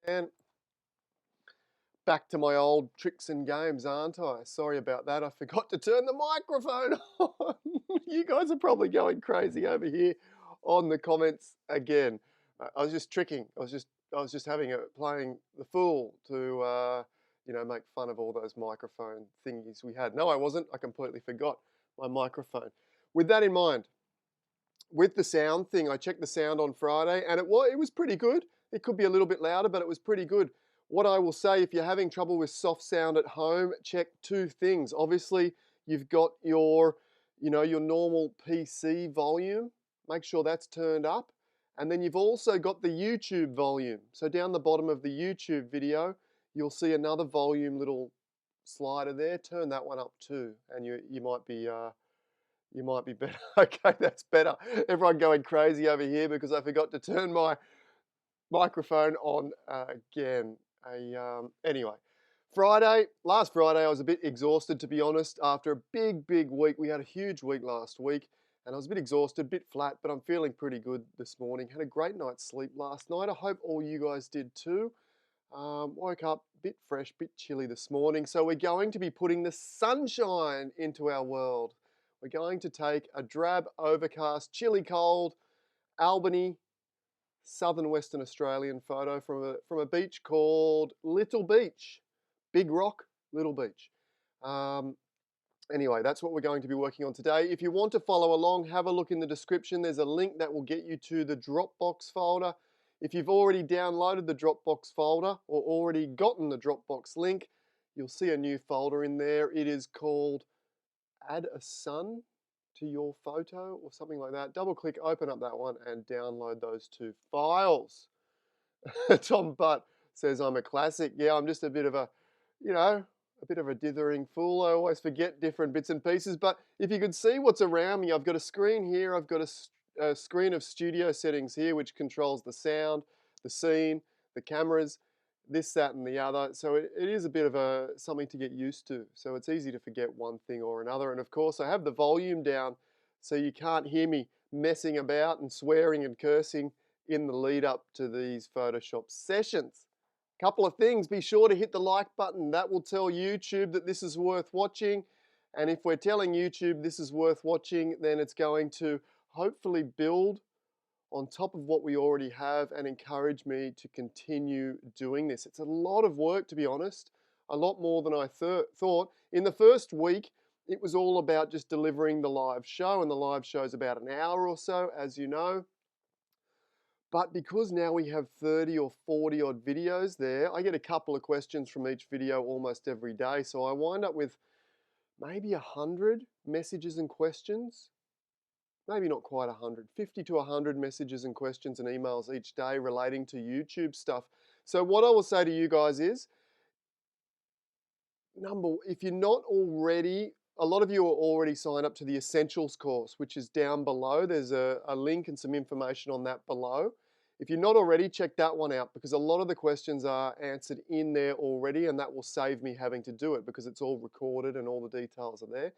And back to my old tricks and games, aren't I? Sorry about that. I forgot to turn the microphone on. You guys are probably going crazy over here on the comments again. I was just tricking. I was just playing the fool to make fun of all those microphone thingies we had. No, I wasn't. I completely forgot my microphone. With that in mind, with the sound thing, I checked the sound on Friday and it was pretty good. It could be a little bit louder, but it was pretty good. What I will say, if you're having trouble with soft sound at home, check two things. Obviously, you've got your normal PC volume. Make sure that's turned up. And then you've also got the YouTube volume. So down the bottom of the YouTube video, you'll see another volume little slider there. Turn that one up too, and you might be better. Okay, that's better. Everyone going crazy over here because I forgot to turn my microphone on again. Anyway, last Friday, I was a bit exhausted, to be honest, after a big week. We had a huge week last week, and I was a bit exhausted, a bit flat, but I'm feeling pretty good this morning. Had a great night's sleep last night. I hope all you guys did too. Woke up a bit fresh, a bit chilly this morning. So we're going to be putting the sunshine into our world. We're going to take a drab, overcast, chilly cold Albany, southern Western Australian photo from a beach called Little Beach. Big rock, Little Beach. Anyway, that's what we're going to be working on today. If you want to follow along, have a look in the description. There's a link that will get you to the Dropbox folder. If you've already downloaded the Dropbox folder or already gotten the Dropbox link, you'll see a new folder in there. It is called Add a Sun to Your Photo or something like that. Double click, open up that one and download those two files. Tom Butt says I'm a classic. Yeah, I'm just a bit of a dithering fool. I always forget different bits and pieces. But if you could see what's around me, I've got a screen here. I've got a screen of studio settings here, which controls the sound, the scene, the cameras, this, that, and the other. So it is a bit of something to get used to. So it's easy to forget one thing or another. And of course, I have the volume down so you can't hear me messing about and swearing and cursing in the lead up to these Photoshop sessions. Couple of things, be sure to hit the like button. That will tell YouTube that this is worth watching. And if we're telling YouTube this is worth watching, then it's going to hopefully build on top of what we already have and encourage me to continue doing this. It's a lot of work, to be honest, a lot more than I thought. In the first week, it was all about just delivering the live show, and the live show is about an hour or so, as you know. But because now we have 30 or 40 odd videos there, I get a couple of questions from each video almost every day. So I wind up with maybe 100 messages and questions. Maybe not quite 100, 50 to 100 messages and questions and emails each day relating to YouTube stuff. So what I will say to you guys is, if you're not already, a lot of you are already signed up to the Essentials course, which is down below. There's a link and some information on that below. If you're not already, check that one out because a lot of the questions are answered in there already, and that will save me having to do it because it's all recorded and all the details are there.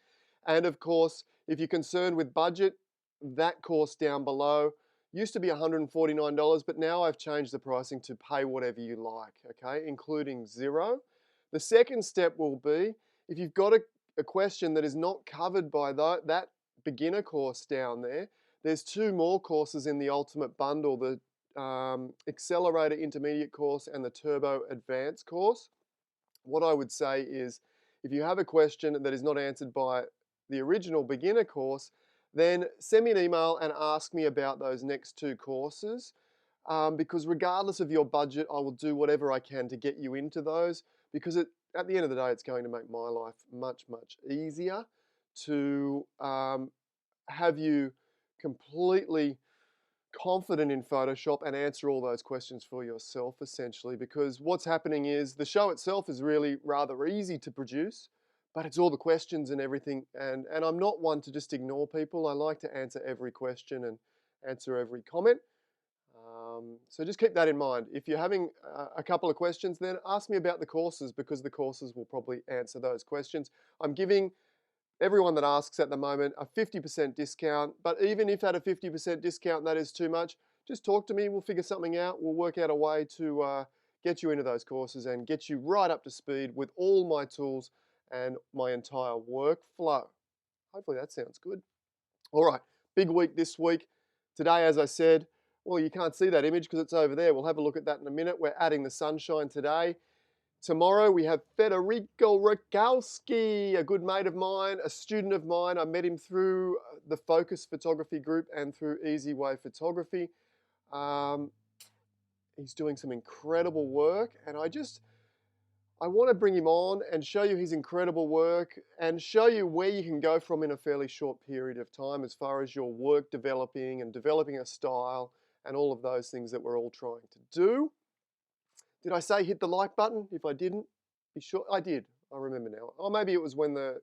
And of course, if you're concerned with budget, that course down below used to be $149, but now I've changed the pricing to pay whatever you like, okay, including zero. The second step will be, if you've got a question that is not covered by that beginner course down there, there's two more courses in the Ultimate Bundle, the Accelerator Intermediate course and the Turbo Advanced course. What I would say is, if you have a question that is not answered by the original beginner course, then send me an email and ask me about those next two courses. Because regardless of your budget, I will do whatever I can to get you into those, because at the end of the day, it's going to make my life much easier to have you completely confident in Photoshop and answer all those questions for yourself, essentially, because what's happening is the show itself is really rather easy to produce, but it's all the questions and everything, and I'm not one to just ignore people. I like to answer every question and answer every comment. So just keep that in mind. If you're having a couple of questions, then ask me about the courses, because the courses will probably answer those questions. I'm giving everyone that asks at the moment a 50% discount, but even if at a 50% discount that is too much, just talk to me. We'll figure something out. We'll work out a way to get you into those courses and get you right up to speed with all my tools and my entire workflow. Hopefully that sounds good. All right, big week this week. Today, as I said, well, you can't see that image because it's over there. We'll have a look at that in a minute. We're adding the sunshine today. Tomorrow we have 𝗏𝗏𝗏𝗏𝗏𝗏, a good mate of mine, a student of mine. I met him through the Focus Photography group and through 𝗍𝗏𝗏 Photography. He's doing some incredible work, and I want to bring him on and show you his incredible work and show you where you can go from in a fairly short period of time as far as your work developing and developing a style and all of those things that we're all trying to do. Did I say hit the like button? If I didn't, be sure. I did. I remember now. Or maybe it was when the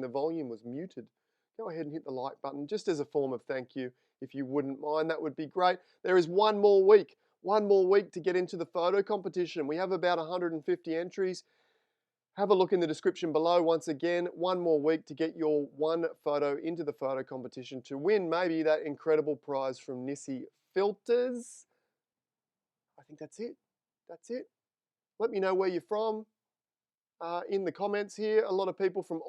volume was muted. Go ahead and hit the like button just as a form of thank you. If you wouldn't mind, that would be great. There is one more week to get into the photo competition. We have about 150 entries. Have a look in the description below. Once again, one more week to get your one photo into the photo competition to win maybe that incredible prize from 𝗏𝗍 Filters. I think that's it. That's it. Let me know where you're from in the comments here. A lot of people from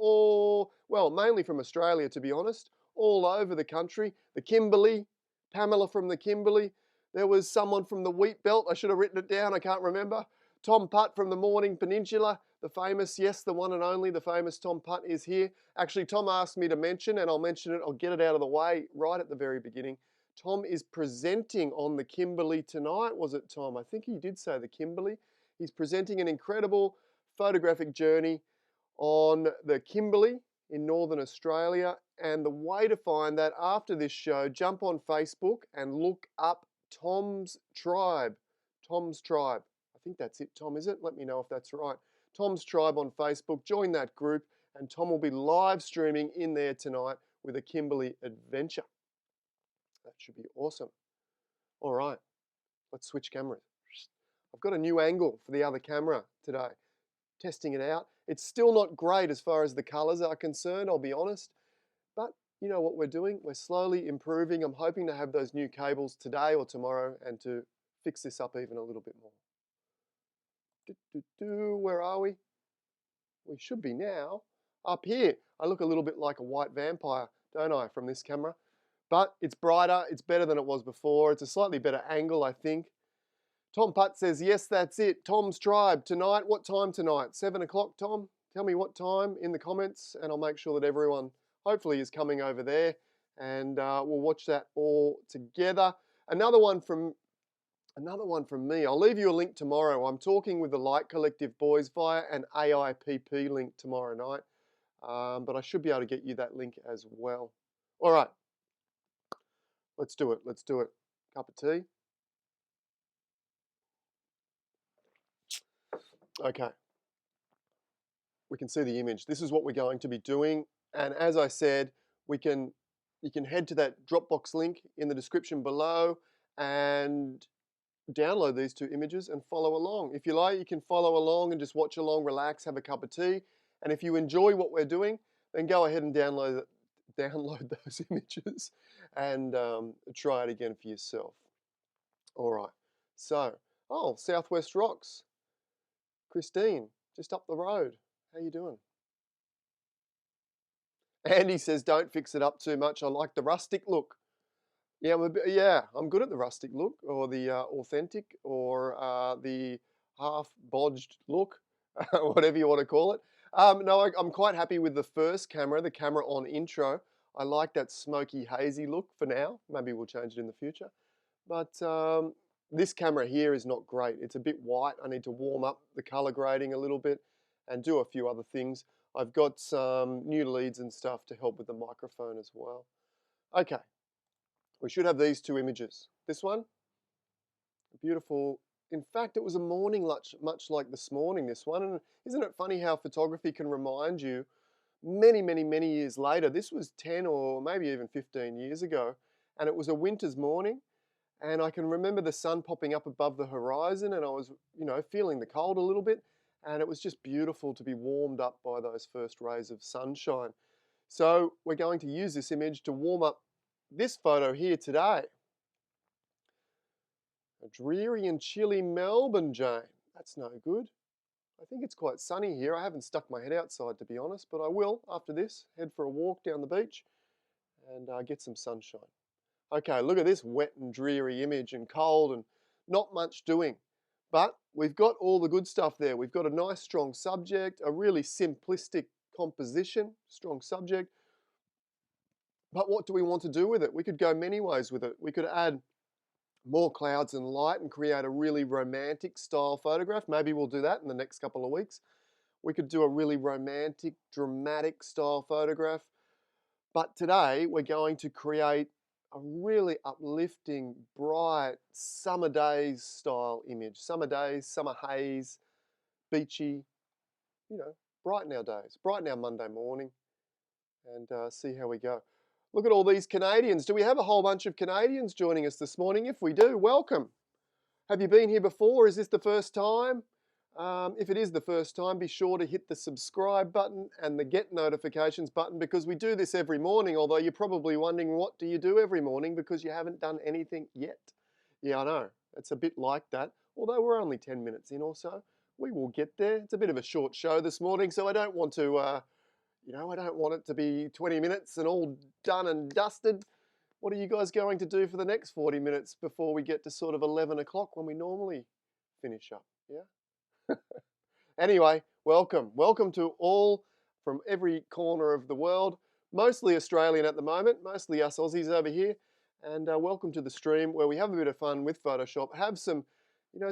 mainly from Australia, to be honest, all over the country. The Kimberley, Pamela from the Kimberley. There was someone from the Wheat Belt. I should have written it down. I can't remember. Tom Putt from the Morning Peninsula. The famous, yes, the one and only, the famous Tom Putt is here. Actually, Tom asked me to mention, and I'll mention it. I'll get it out of the way right at the very beginning. Tom is presenting on the Kimberley tonight. Was it Tom? I think he did say the Kimberley. He's presenting an incredible photographic journey on the Kimberley in Northern Australia. And the way to find that after this show, jump on Facebook and look up Tom's Tribe. Tom's Tribe. I think that's it, Tom, is it? Let me know if that's right. Tom's Tribe on Facebook. Join that group, and Tom will be live streaming in there tonight with a Kimberley adventure. That should be awesome. All right, let's switch cameras. I've got a new angle for the other camera today. Testing it out. It's still not great as far as the colors are concerned, I'll be honest. But you know what we're doing? We're slowly improving. I'm hoping to have those new cables today or tomorrow and to fix this up even a little bit more. Where are we? We should be now up here. I look a little bit like a white vampire, don't I, from this camera? But it's brighter, it's better than it was before. It's a slightly better angle, I think. Tom Putt says, yes, that's it. Tom's Tribe tonight. What time tonight? 7 o'clock, Tom? Tell me what time in the comments, and I'll make sure that everyone hopefully is coming over there, and we'll watch that all together. Another one from me. I'll leave you a link tomorrow. I'm talking with the Light Collective boys via an AIPP link tomorrow night, but I should be able to get you that link as well. All right. Let's do it. Let's do it. Cup of tea. Okay. We can see the image. This is what we're going to be doing. And as I said, you can head to that Dropbox link in the description below and download these two images and follow along. If you like, you can follow along and just watch along, relax, have a cup of tea. And if you enjoy what we're doing, then go ahead and download those images and try it again for yourself. All right. So, Southwest Rocks. Christine, just up the road. How you doing? Andy says, don't fix it up too much. I like the rustic look. Yeah, I'm good at the rustic look, or the authentic, or the half-bodged look, whatever you want to call it. No, I'm quite happy with the first camera, the camera on intro. I like that smoky, hazy look for now. Maybe we'll change it in the future. But this camera here is not great. It's a bit white. I need to warm up the color grading a little bit and do a few other things. I've got some new leads and stuff to help with the microphone as well. Okay, we should have these two images. This one, beautiful. In fact, it was a morning much like this morning, this one. And isn't it funny how photography can remind you many, many, many years later? This was 10 or maybe even 15 years ago. And it was a winter's morning. And I can remember the sun popping up above the horizon, and I was, feeling the cold a little bit. And it was just beautiful to be warmed up by those first rays of sunshine. So we're going to use this image to warm up this photo here today. A dreary and chilly Melbourne, Jane. That's no good. I think it's quite sunny here. I haven't stuck my head outside, to be honest, but I will after this. Head for a walk down the beach and get some sunshine. Okay, look at this wet and dreary image and cold and not much doing. But we've got all the good stuff there. We've got a nice strong subject, a really simplistic composition, strong subject. But what do we want to do with it? We could go many ways with it. We could add more clouds and light and create a really romantic style photograph. Maybe we'll do that in the next couple of weeks. We could do a really romantic, dramatic style photograph. But today we're going to create a really uplifting, bright, summer days style image. Summer days, summer haze, beachy, brighten our days, brighten our Monday morning, and see how we go. Look at all these Canadians. Do we have a whole bunch of Canadians joining us this morning? If we do, welcome. Have you been here before? Is this the first time? If it is the first time, be sure to hit the subscribe button and the get notifications button, because we do this every morning, although you're probably wondering, what do you do every morning, because you haven't done anything yet. Yeah, I know. It's a bit like that. Although we're only 10 minutes in or so, we will get there. It's a bit of a short show this morning, so I don't want to, I don't want it to be 20 minutes and all done and dusted. What are you guys going to do for the next 40 minutes before we get to sort of 11 o'clock when we normally finish up? Yeah? Anyway, welcome. Welcome to all from every corner of the world, mostly Australian at the moment, mostly us Aussies over here, and welcome to the stream where we have a bit of fun with Photoshop, have some,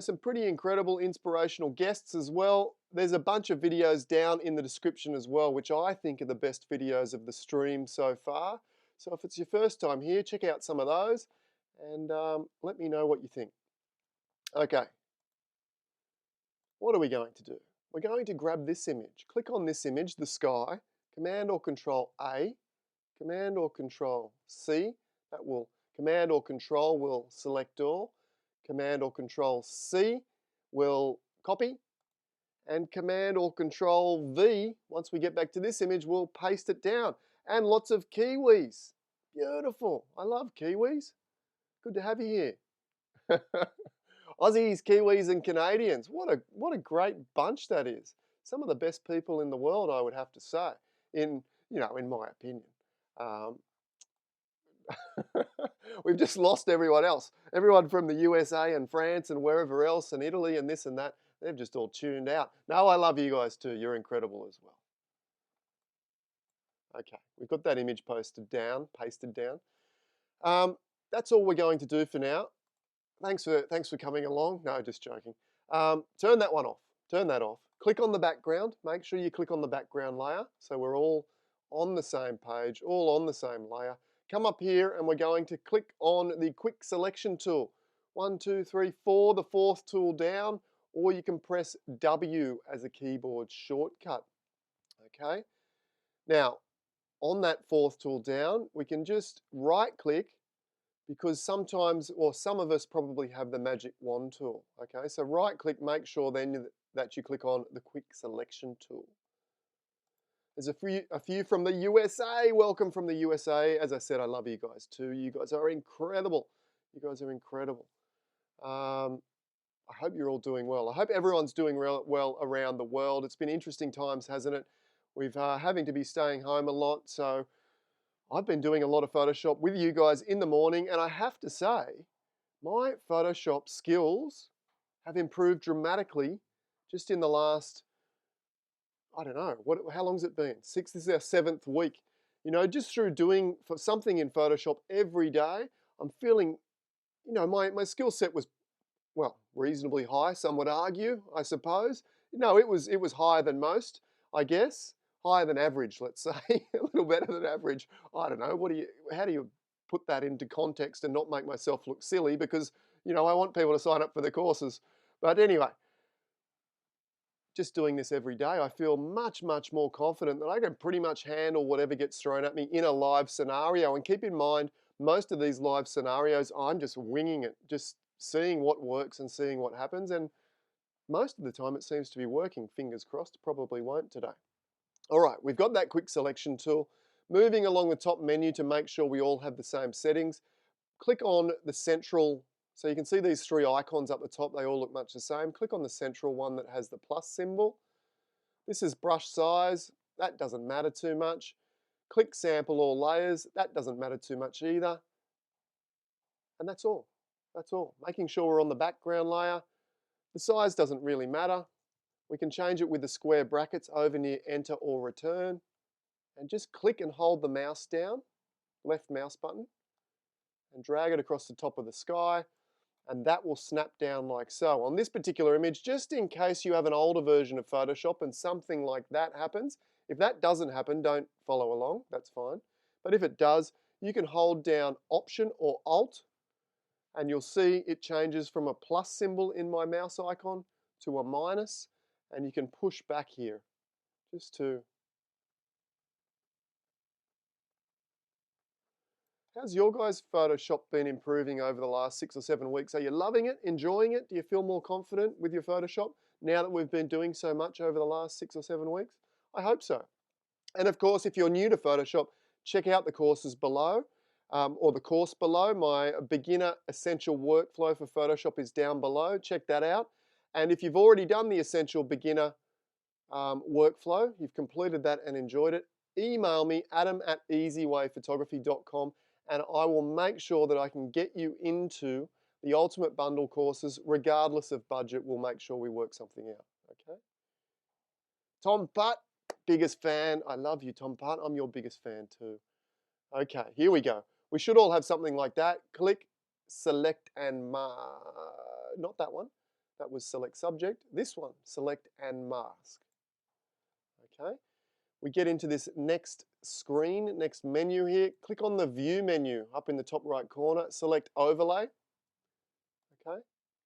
some pretty incredible inspirational guests as well. There's a bunch of videos down in the description as well, which I think are the best videos of the stream so far. So if it's your first time here, check out some of those and let me know what you think. Okay. What are we going to do? We're going to grab this image. Click on this image, the sky, Command or Control A, Command or Control C. That will, Command or Control will select all. Command or Control C will copy. And Command or Control V, once we get back to this image, we'll paste it down. And lots of kiwis. Beautiful. I love kiwis. Good to have you here. Aussies, Kiwis and Canadians. What a great bunch that is. Some of the best people in the world, I would have to say, in my opinion. We've just lost everyone else. Everyone from the USA and France and wherever else and Italy and this and that, they've just all tuned out. No, I love you guys too. You're incredible as well. Okay, we've got that image pasted down. That's all we're going to do for now. Thanks for coming along. No, just joking. Turn that one off. Turn that off. Click on the background. Make sure you click on the background layer so we're all on the same page, all on the same layer. Come up here and we're going to click on the quick selection tool. 1, 2, 3, 4, the fourth tool down, or you can press W as a keyboard shortcut. Okay. Now, on that fourth tool down, we can just right click, because sometimes, or some of us probably have the magic wand tool. Okay, so right click, make sure then that you click on the quick selection tool. There's a few from the USA. Welcome from the USA. As I said, I love you guys too. You guys are incredible. You guys are incredible. I hope you're all doing well. I hope everyone's doing well around the world. It's been interesting times, hasn't it? We've having to be staying home a lot, so I've been doing a lot of Photoshop with you guys in the morning, and I have to say, my Photoshop skills have improved dramatically just in the last, I don't know, how long's it been? This is our 7th week. Just through doing something in Photoshop every day, I'm feeling, my skill set was, well, reasonably high, some would argue, I suppose. No, it was higher than most, I guess. Higher than average, let's say, a little better than average. I don't know. How do you put that into context and not make myself look silly? Because, I want people to sign up for the courses. But anyway, just doing this every day, I feel much, much more confident that I can pretty much handle whatever gets thrown at me in a live scenario. And keep in mind, most of these live scenarios, I'm just winging it, just seeing what works and seeing what happens. And most of the time it seems to be working. Fingers crossed, probably won't today. All right, we've got that quick selection tool. Moving along the top menu to make sure we all have the same settings. Click on the central So you can see these three icons up the top, they all look much the same. Click on the central one that has the plus symbol. This is brush size, that doesn't matter too much. Click sample all layers, that doesn't matter too much either. And that's all, that's all. Making sure we're on the background layer. The size doesn't really matter. We can change it with the square brackets over near enter or return. And just click and hold the mouse down, left mouse button, and drag it across the top of the sky, and that will snap down like so. On this particular image, just in case you have an older version of Photoshop and something like that happens, if that doesn't happen, don't follow along, that's fine. But if it does, you can hold down Option or Alt, and you'll see it changes from a plus symbol in my mouse icon to a minus, and you can push back here just to. How's your guys' Photoshop been improving over the last 6 or 7 weeks? Are you loving it, enjoying it? Do you feel more confident with your Photoshop now that we've been doing so much over the last 6 or 7 weeks? I hope so. And of course, if you're new to Photoshop, check out the courses below, or the course below. My beginner essential workflow for Photoshop is down below. Check that out. And if you've already done the essential beginner workflow, you've completed that and enjoyed it, email me, adam@easywayphotography.com, and I will make sure that I can get you into the Ultimate Bundle courses regardless of budget. We'll make sure we work something out, okay? 𝗃𝗵𝗃, biggest fan. I love you, 𝗃𝗵𝗃. I'm your biggest fan too. Okay, here we go. We should all have something like that. Click, select and mask. Not that one. That was select subject. This one, select and mask. Okay. We get into this next screen, next menu here. Click on the View menu up in the top right corner. Select Overlay. Okay.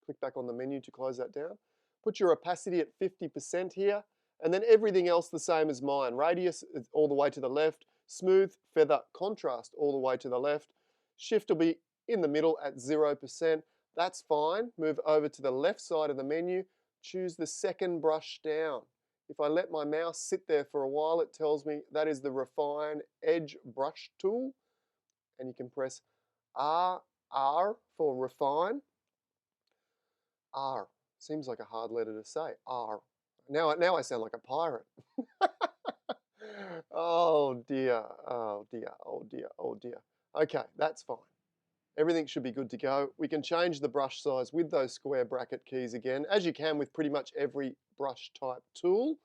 Click back on the menu to close that down. Put your opacity at 50% here. And then everything else the same as mine. Radius is all the way to the left. Smooth, feather, contrast all the way to the left. Shift will be in the middle at 0%. That's fine. Move over to the left side of the menu. Choose the second brush down. If I let my mouse sit there for a while, it tells me that is the Refine Edge Brush tool. And you can press R for refine. R. Seems like a hard letter to say. R. Now I sound like a pirate. Oh dear, oh dear, oh dear, oh dear. Okay, that's fine. Everything should be good to go. We can change the brush size with those square bracket keys again, as you can with pretty much every brush type tool.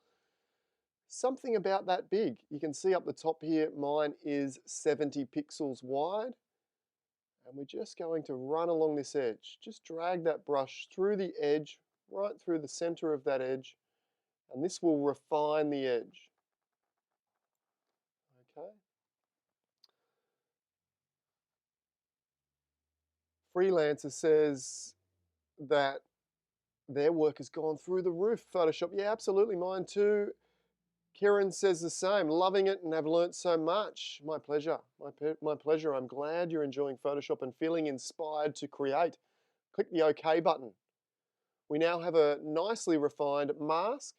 Something about that big. You can see up the top here, mine is 70 pixels wide. And we're just going to run along this edge. Just drag that brush through the edge, right through the center of that edge, and this will refine the edge. Okay. Freelancer says that their work has gone through the roof. Photoshop, yeah, absolutely, mine too. Karen says the same, loving it and have learnt so much. My pleasure, my pleasure. I'm glad you're enjoying Photoshop and feeling inspired to create. Click the OK button. We now have a nicely refined mask.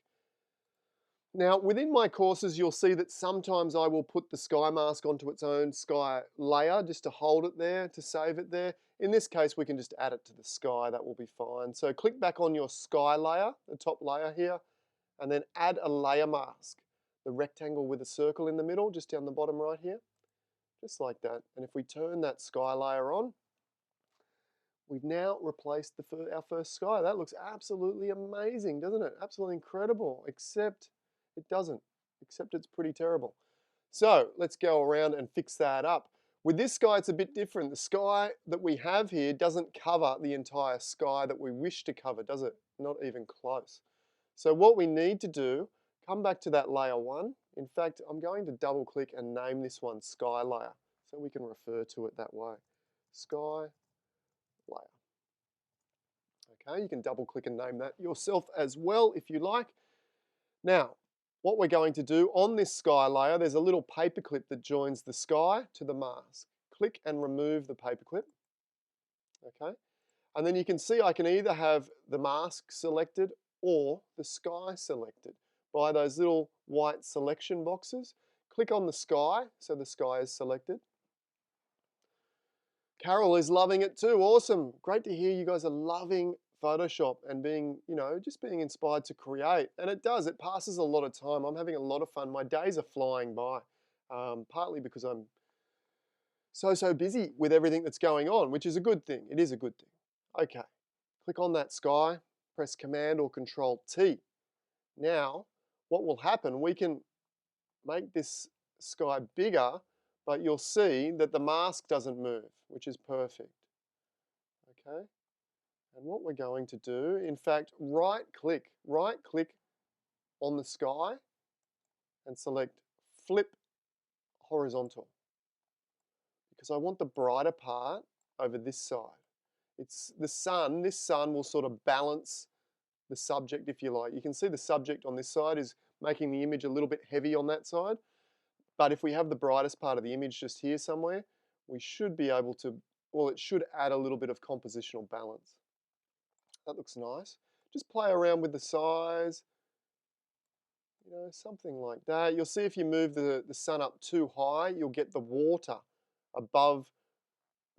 Now, within my courses, you'll see that sometimes I will put the sky mask onto its own sky layer just to hold it there, to save it there. In this case, we can just add it to the sky. That will be fine. So click back on your sky layer, the top layer here, and then add a layer mask. The rectangle with a circle in the middle, just down the bottom right here, just like that. And if we turn that sky layer on, we've now replaced our first sky. That looks absolutely amazing, doesn't it? Absolutely incredible, except it doesn't, except it's pretty terrible. So let's go around and fix that up. With this sky, it's a bit different. The sky that we have here doesn't cover the entire sky that we wish to cover, does it? Not even close. So what we need to do, come back to that layer one. In fact, I'm going to double click and name this one sky layer so we can refer to it that way. Sky layer. Okay, you can double click and name that yourself as well if you like. Now, what we're going to do on this sky layer, there's a little paperclip that joins the sky to the mask. Click and remove the paperclip. Okay, and then you can see I can either have the mask selected or the sky selected by those little white selection boxes. Click on the sky so the sky is selected. Carol is loving it too. Awesome. Great to hear you guys are loving Photoshop and being, just being inspired to create. And it does. It passes a lot of time. I'm having a lot of fun. My days are flying by, partly because I'm so busy with everything that's going on, which is a good thing. It is a good thing. Okay. Click on that sky. Press Command or Control T. Now, what will happen, we can make this sky bigger, but you'll see that the mask doesn't move, which is perfect. Okay, and what we're going to do, in fact, right click on the sky and select Flip Horizontal, because I want the brighter part over this side. It's the sun. This sun will sort of balance the subject, if you like. You can see the subject on this side is making the image a little bit heavy on that side. But if we have the brightest part of the image just here somewhere, we should be able to, well, it should add a little bit of compositional balance. That looks nice. Just play around with the size, something like that. You'll see if you move the sun up too high, you'll get the water above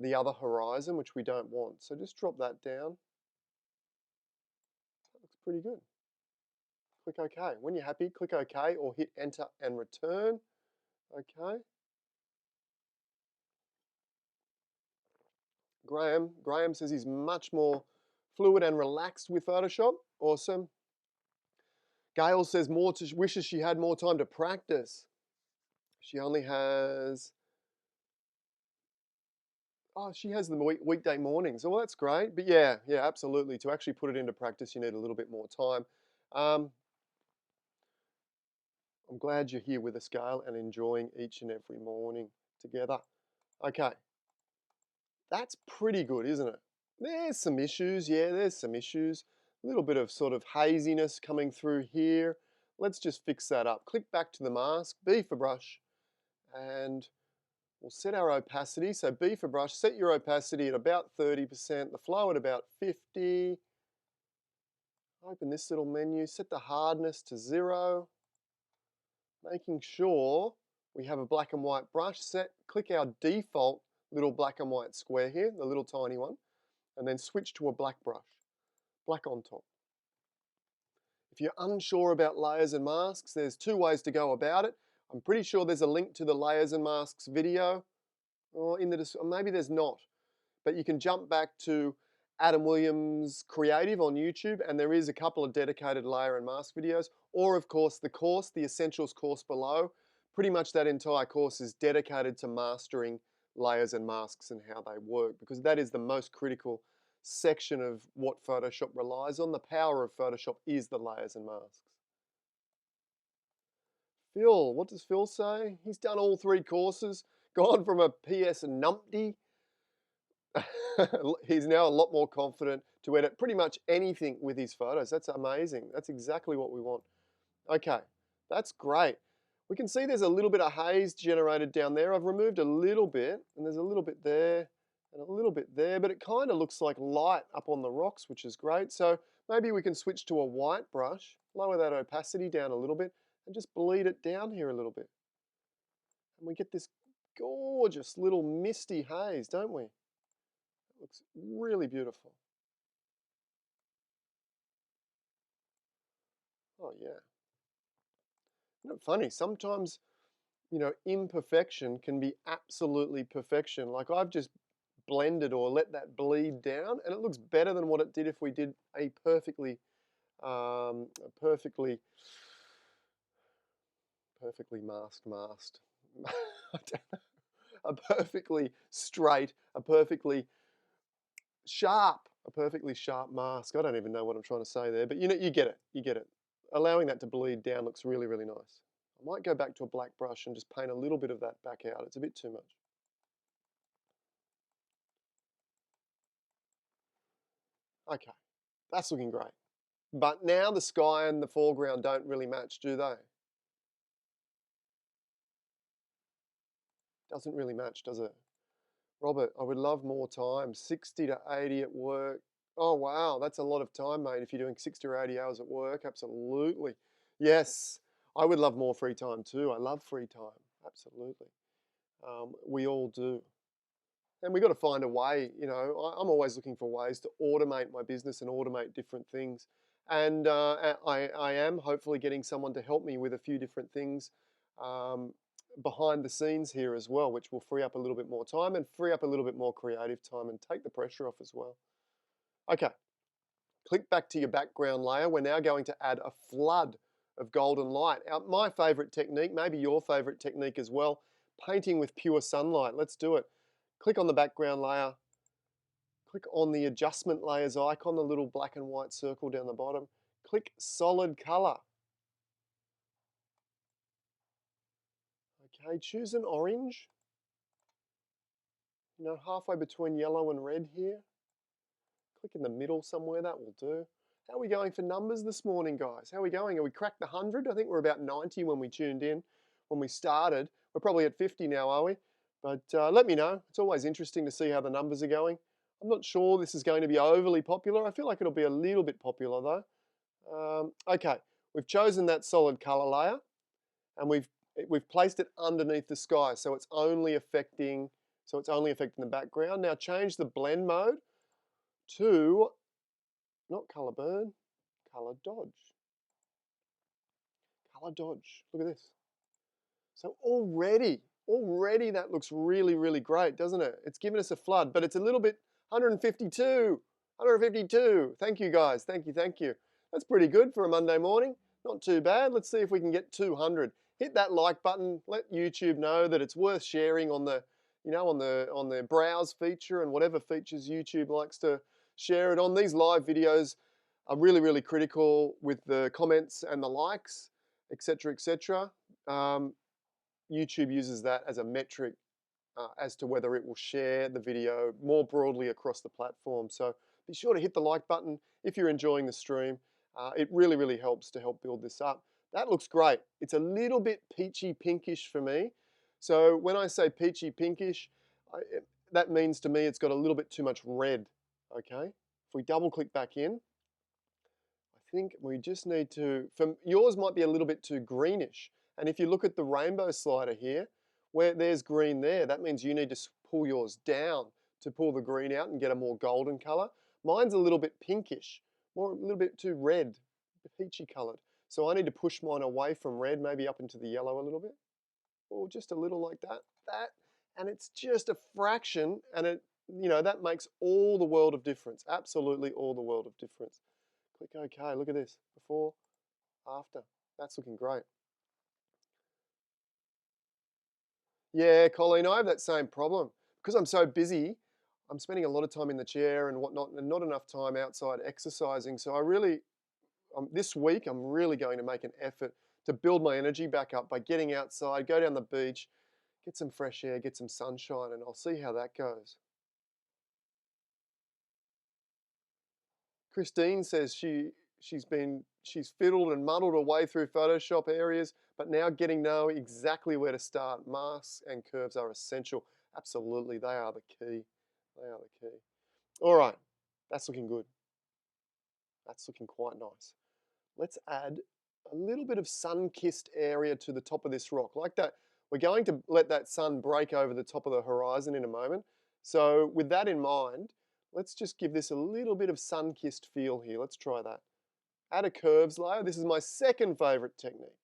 the other horizon, which we don't want. So just drop that down. That looks pretty good. Click OK. When you're happy, click OK or hit Enter and return. Okay. Graham says he's much more fluid and relaxed with Photoshop. Awesome. Gail says wishes she had more time to practice. She only has, she has the weekday mornings. Well, that's great. But yeah, absolutely. To actually put it into practice, you need a little bit more time. I'm glad you're here with us, Gail, and enjoying each and every morning together. Okay. That's pretty good, isn't it? There's some issues, there's some issues. A little bit of sort of haziness coming through here. Let's just fix that up. Click back to the mask, B for brush, and we'll set our opacity. So B for brush, set your opacity at about 30%, the flow at about 50. Open this little menu, set the hardness to 0. Making sure we have a black and white brush set. Click our default little black and white square here, the little tiny one, and then switch to a black brush, black on top. If you're unsure about layers and masks, there's 2 ways to go about it. I'm pretty sure there's a link to the layers and masks video, or maybe there's not, but you can jump back to Adam Williams Creative on YouTube, and there is a couple of dedicated layer and mask videos, or of course the course, the Essentials course below. Pretty much that entire course is dedicated to mastering layers and masks and how they work, because that is the most critical section of what Photoshop relies on. The power of Photoshop is the layers and masks. Phil, what does Phil say? He's done all 3 courses, gone from a PS numpty. He's now a lot more confident to edit pretty much anything with his photos. That's amazing. That's exactly what we want. Okay, that's great. We can see there's a little bit of haze generated down there. I've removed a little bit, and there's a little bit there, and a little bit there, but it kind of looks like light up on the rocks, which is great. So maybe we can switch to a white brush, lower that opacity down a little bit, and just bleed it down here a little bit. And we get this gorgeous little misty haze, don't we? It looks really beautiful. Oh yeah. Funny, sometimes, imperfection can be absolutely perfection. Like I've just blended or let that bleed down, and it looks better than what it did if we did a perfectly masked. I don't know, a perfectly straight, a perfectly sharp mask. I don't even know what I'm trying to say there, but you get it. Allowing that to bleed down looks really, really nice. I might go back to a black brush and just paint a little bit of that back out. It's a bit too much. Okay, that's looking great. But now the sky and the foreground don't really match, do they? Doesn't really match, does it? Robert, I would love more time. 60 to 80 at work. Oh, wow, that's a lot of time, mate, if you're doing 60 or 80 hours at work. Absolutely. Yes, I would love more free time too. I love free time. Absolutely. We all do. And we've got to find a way, you know, I'm always looking for ways to automate my business and automate different things. And I am hopefully getting someone to help me with a few different things um, behind the scenes here as well, which will free up a little bit more time and free up a little bit more creative time and take the pressure off as well. Okay, click back to your background layer. We're now going to add a flood of golden light. My favorite technique, maybe your favorite technique as well, painting with pure sunlight. Let's do it. Click on the background layer, click on the adjustment layers icon, the little black and white circle down the bottom. Click solid color. Okay, choose an orange. You know, halfway between yellow and red here. Click in the middle somewhere, that will do. How are we going for numbers this morning, guys? How are we going? Are we cracked the 100? I think we're about 90 when we tuned in, when we started. We're probably at 50 now, are we? But let me know. It's always interesting to see how the numbers are going. I'm not sure this is going to be overly popular. I feel like it'll be a little bit popular though. Okay, we've chosen that solid color layer and we've placed it underneath the sky, so it's only affecting the background. Now change the blend mode to not color burn, color dodge. Color dodge. Look at this. So already that looks really, really great, doesn't it? It's given us a flood, but it's a little bit 152. 152. Thank you, guys. Thank you, thank you. That's pretty good for a Monday morning. Not too bad. Let's see if we can get 200. Hit that like button. Let YouTube know that it's worth sharing on the, you know, on the browse feature and whatever features YouTube likes to share it on. These live videos are really, really critical with the comments and the likes, etc., etc. YouTube uses that as a metric as to whether it will share the video more broadly across the platform. So be sure to hit the like button if you're enjoying the stream. It really, really helps to help build this up. That looks great. It's a little bit peachy pinkish for me. So when I say peachy pinkish, that means to me it's got a little bit too much red, okay? If we double click back in, I think we just need to, yours might be a little bit too greenish. And if you look at the rainbow slider here, where there's green there, that means you need to pull yours down to pull the green out and get a more golden color. Mine's a little bit pinkish, a little bit too red, peachy colored. So I need to push mine away from red, maybe up into the yellow a little bit, or just a little like that, and it's just a fraction, and it, you know, that makes all the world of difference, absolutely all the world of difference. Click OK, look at this, before, after, that's looking great. Yeah, Colleen, I have that same problem. Because I'm so busy, I'm spending a lot of time in the chair and whatnot, and not enough time outside exercising. So I really, this week, I'm really going to make an effort to build my energy back up by getting outside, go down the beach, get some fresh air, get some sunshine, and I'll see how that goes. Christine says she's fiddled and muddled her way through Photoshop areas, but now getting to know exactly where to start. Masks and curves are essential. Absolutely, they are the key. They are the key. All right, that's looking good. That's looking quite nice. Let's add a little bit of sun-kissed area to the top of this rock, like that. We're going to let that sun break over the top of the horizon in a moment. So with that in mind, let's just give this a little bit of sun-kissed feel here. Let's try that. Add a curves layer. This is my second favorite technique,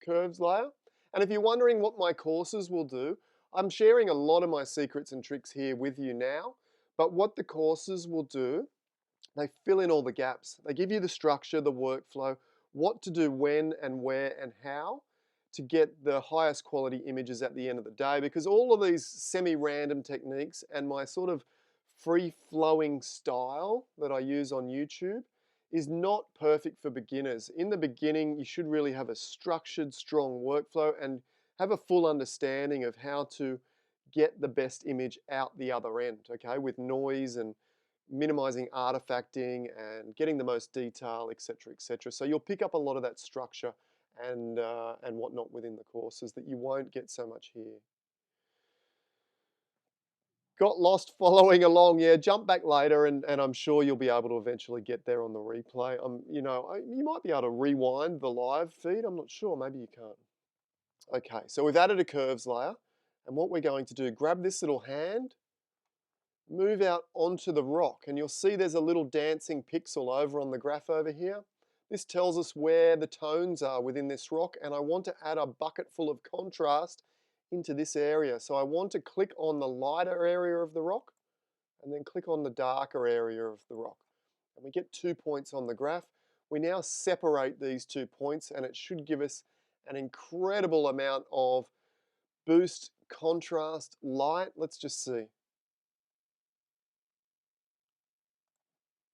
curves layer. And if you're wondering what my courses will do, I'm sharing a lot of my secrets and tricks here with you now. But what the courses will do, they fill in all the gaps. They give you the structure, the workflow, what to do when and where and how to get the highest quality images at the end of the day, because all of these semi-random techniques and my sort of free-flowing style that I use on YouTube is not perfect for beginners. In the beginning, you should really have a structured, strong workflow and have a full understanding of how to get the best image out the other end, okay, with noise and minimizing artifacting and getting the most detail, etc., etc. So you'll pick up a lot of that structure and whatnot within the courses that you won't get so much here. Got lost following along, yeah, jump back later and I'm sure you'll be able to eventually get there on the replay. You know, you might be able to rewind the live feed, I'm not sure, maybe you can't. Okay, so we've added a curves layer, and what we're going to do, grab this little hand, move out onto the rock, and you'll see there's a little dancing pixel over on the graph over here. This tells us where the tones are within this rock, and I want to add a bucket full of contrast into this area. So I want to click on the lighter area of the rock and then click on the darker area of the rock. And we get 2 points on the graph. We now separate these 2 points, and it should give us an incredible amount of boost, contrast, light. Let's just see.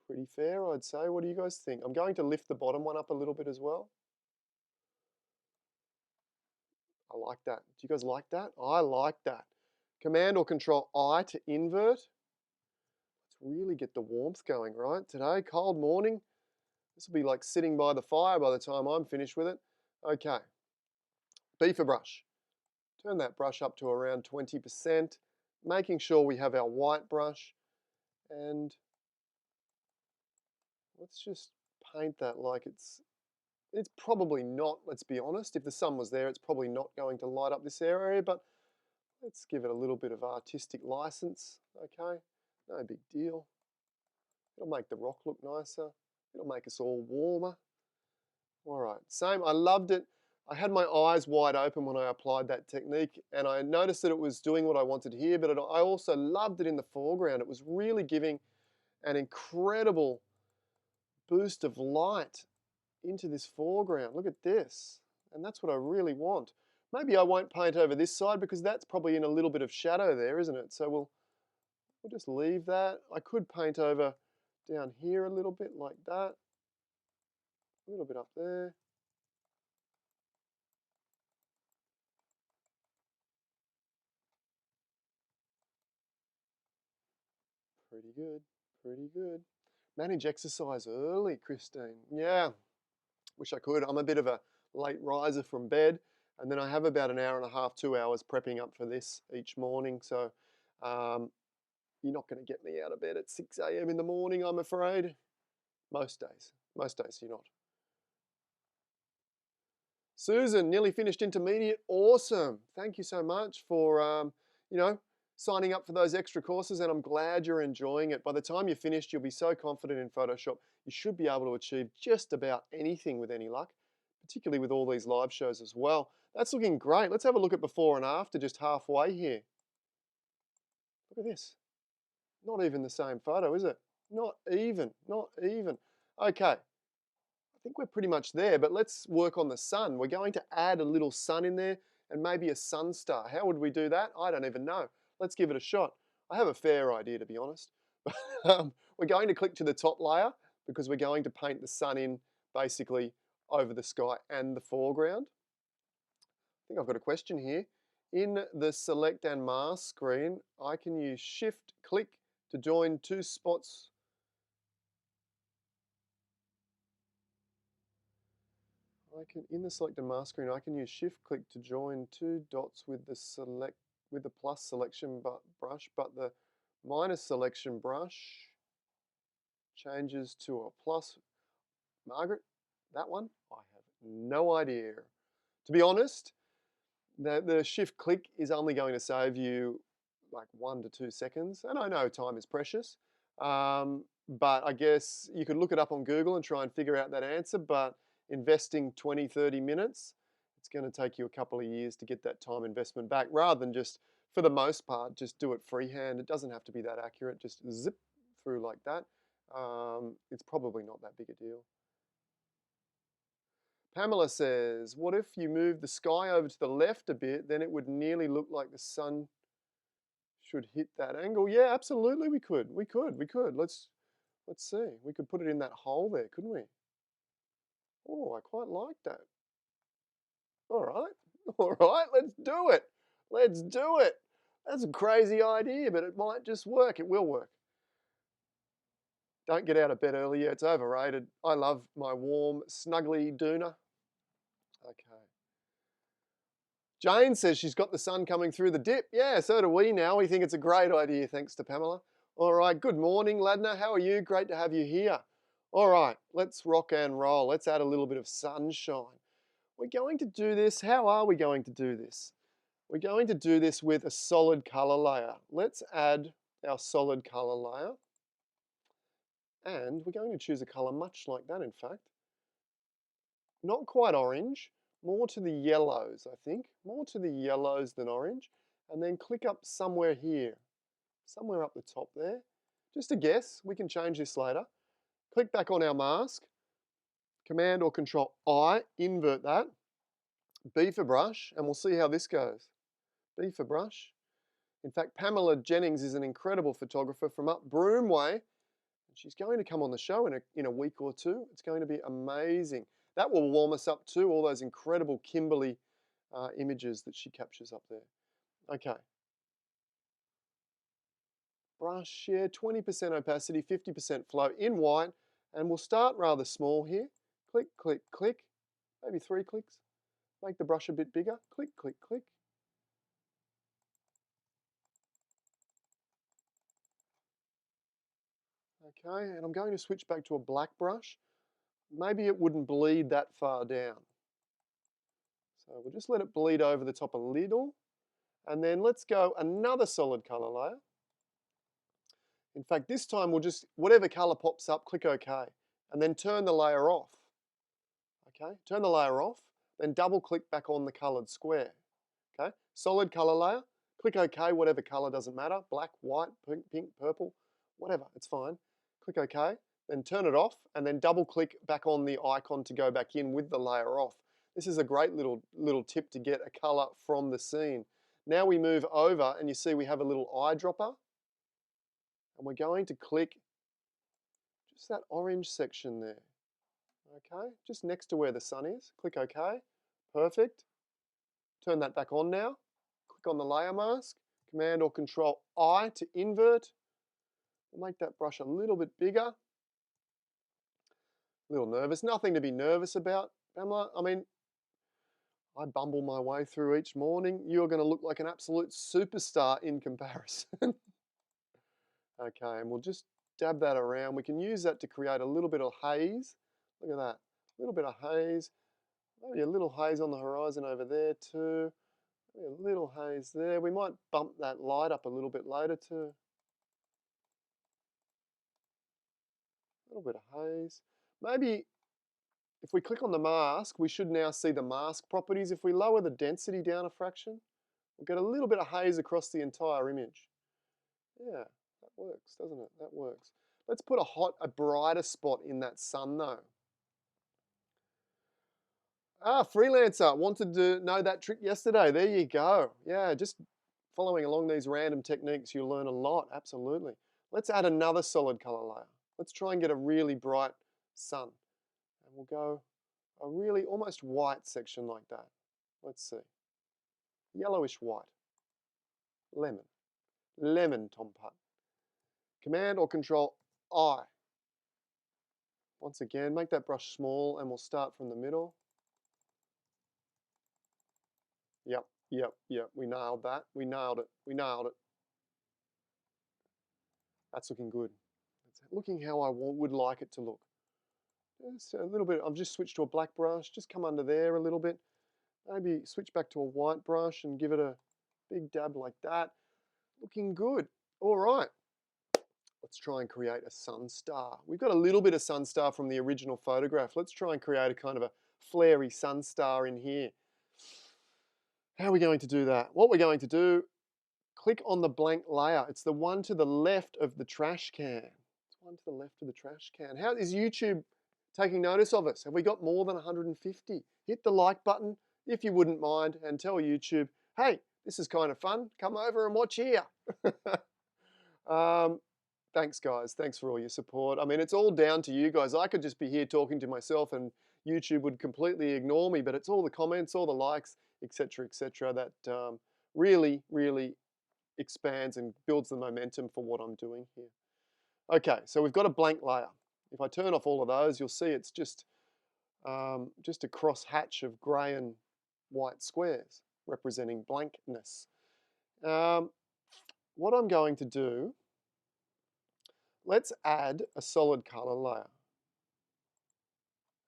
Pretty fair, I'd say. What do you guys think? I'm going to lift the bottom one up a little bit as well. I like that. Do you guys like that? I like that. Command or Control I to invert. Let's really get the warmth going, right? Today, cold morning. This will be like sitting by the fire by the time I'm finished with it. Okay. B for brush. Turn that brush up to around 20%, making sure we have our white brush. And let's just paint that like it's probably not, let's be honest. If the sun was there, it's probably not going to light up this area, but let's give it a little bit of artistic license, okay? No big deal. It'll make the rock look nicer. It'll make us all warmer. All right, same, I loved it. I had my eyes wide open when I applied that technique, and I noticed that it was doing what I wanted here, but I also loved it in the foreground. It was really giving an incredible boost of light into this foreground. Look at this. And that's what I really want. Maybe I won't paint over this side because that's probably in a little bit of shadow there, isn't it? So we'll just leave that. I could paint over down here a little bit like that. A little bit up there. Pretty good, pretty good. Manage exercise early, Christine. Yeah, wish I could. I'm a bit of a late riser from bed, and then I have about an hour and a half, 2 hours prepping up for this each morning. So you're not going to get me out of bed at 6 a.m. in the morning, I'm afraid. Most days you're not. Susan, nearly finished intermediate. Awesome. Thank you so much for, signing up for those extra courses, and I'm glad you're enjoying it. By the time you're finished, you'll be so confident in Photoshop, you should be able to achieve just about anything with any luck, particularly with all these live shows as well. That's looking great. Let's have a look at before and after, just halfway here. Look at this. Not even the same photo, is it? Not even, not even. Okay, I think we're pretty much there, but let's work on the sun. We're going to add a little sun in there and maybe a sun star. How would we do that? I don't even know. Let's give it a shot. I have a fair idea, to be honest. We're going to click to the top layer because we're going to paint the sun in basically over the sky and the foreground. I think I've got a question here. In the Select and Mask screen, I can use Shift-click to join 2 spots. In the Select and Mask screen, I can use Shift-click to join 2 dots with the plus selection brush, but the minus selection brush changes to a plus. Margaret, that one? I have no idea. To be honest, the Shift-click is only going to save you like 1 to 2 seconds, and I know time is precious, but I guess you could look it up on Google and try and figure out that answer, but investing 20, 30 minutes, it's going to take you a couple of years to get that time investment back, rather than just, for the most part, just do it freehand. It doesn't have to be that accurate, just zip through like that. It's probably not that big a deal. Pamela says, what if you move the sky over to the left a bit, then it would nearly look like the sun should hit that angle? Yeah, absolutely we could. Let's see. We could put it in that hole there, couldn't we? Oh, I quite like that. All right, let's do it. Let's do it. That's a crazy idea, but it might just work. It will work. Don't get out of bed early. Yeah, it's overrated. I love my warm, snuggly doona. Okay. Jane says she's got the sun coming through the dip. Yeah, so do we now. We think it's a great idea, thanks to Pamela. All right, good morning, Ladna. How are you? Great to have you here. All right, let's rock and roll. Let's add a little bit of sunshine. We're going to do this. How are we going to do this? We're going to do this with a solid color layer. Let's add our solid color layer. And we're going to choose a color much like that, in fact. Not quite orange, more to the yellows, I think. More to the yellows than orange. And then click up somewhere here. Somewhere up the top there. Just a guess, we can change this later. Click back on our mask. Command or Control I, invert that. B for brush, and we'll see how this goes. B for brush. In fact, Pamela Jennings is an incredible photographer from up Broome Way. She's going to come on the show in a week or two. It's going to be amazing. That will warm us up too, all those incredible Kin images that she captures up there. Okay. Brush, yeah, 20% opacity, 50% flow in white. And we'll start rather small here. Click, click, click. Maybe 3 clicks. Make the brush a bit bigger. Click, click, click. Okay, and I'm going to switch back to a black brush. Maybe it wouldn't bleed that far down. So we'll just let it bleed over the top a little. And then let's go another solid color layer. In fact, this time we'll just, whatever color pops up, click OK. And then turn the layer off. Okay, turn the layer off, then double click back on the colored square. Okay, solid color layer, click OK, whatever color, doesn't matter. Black, white, pink, purple, whatever, it's fine. Click OK, then turn it off, and then double click back on the icon to go back in with the layer off. This is a great little tip to get a color from the scene. Now we move over, and you see we have a little eyedropper. And we're going to click just that orange section there. Okay, just next to where the sun is. Click OK. Perfect. Turn that back on now. Click on the layer mask. Command or Control I to invert. We'll make that brush a little bit bigger. A little nervous. Nothing to be nervous about, Pamela. I mean, I bumble my way through each morning. You're going to look like an absolute superstar in comparison. Okay, and we'll just dab that around. We can use that to create a little bit of haze. Look at that, a little bit of haze. Maybe a little haze on the horizon over there too. Maybe a little haze there. We might bump that light up a little bit later too. A little bit of haze. Maybe if we click on the mask, we should now see the mask properties. If we lower the density down a fraction, we'll get a little bit of haze across the entire image. Yeah. That works, doesn't it? That works. Let's put a brighter spot in that sun though. Freelancer wanted to know that trick yesterday. There you go. Yeah, just following along these random techniques, you'll learn a lot, absolutely. Let's add another solid color layer. Let's try and get a really bright sun. And we'll go a really almost white section like that. Let's see. Yellowish white. Lemon. Lemon tompat. Command or Control I. Once again, make that brush small and we'll start from the middle. Yep, yep, yep, we nailed that. We nailed it, we nailed it. That's looking good. It's looking how I would like it to look. Just a little bit, I've just switched to a black brush, just come under there a little bit. Maybe switch back to a white brush and give it a big dab like that. Looking good. All right. Let's try and create a sun star. We've got a little bit of sun star from the original photograph. Let's try and create a kind of a flary sun star in here. How are we going to do that? What we're going to do, click on the blank layer. It's the one to the left of the trash can. It's one to the left of the trash can. How is YouTube taking notice of us? Have we got more than 150? Hit the like button if you wouldn't mind and tell YouTube, hey, this is kind of fun. Come over and watch here. Thanks, guys. Thanks for all your support. I mean, it's all down to you guys. I could just be here talking to myself and YouTube would completely ignore me, but it's all the comments, all the likes, etc., that really, really expands and builds the momentum for what I'm doing here. Okay, so we've got a blank layer. If I turn off all of those, you'll see it's just a cross hatch of grey and white squares representing blankness. What I'm going to do, let's add a solid color layer.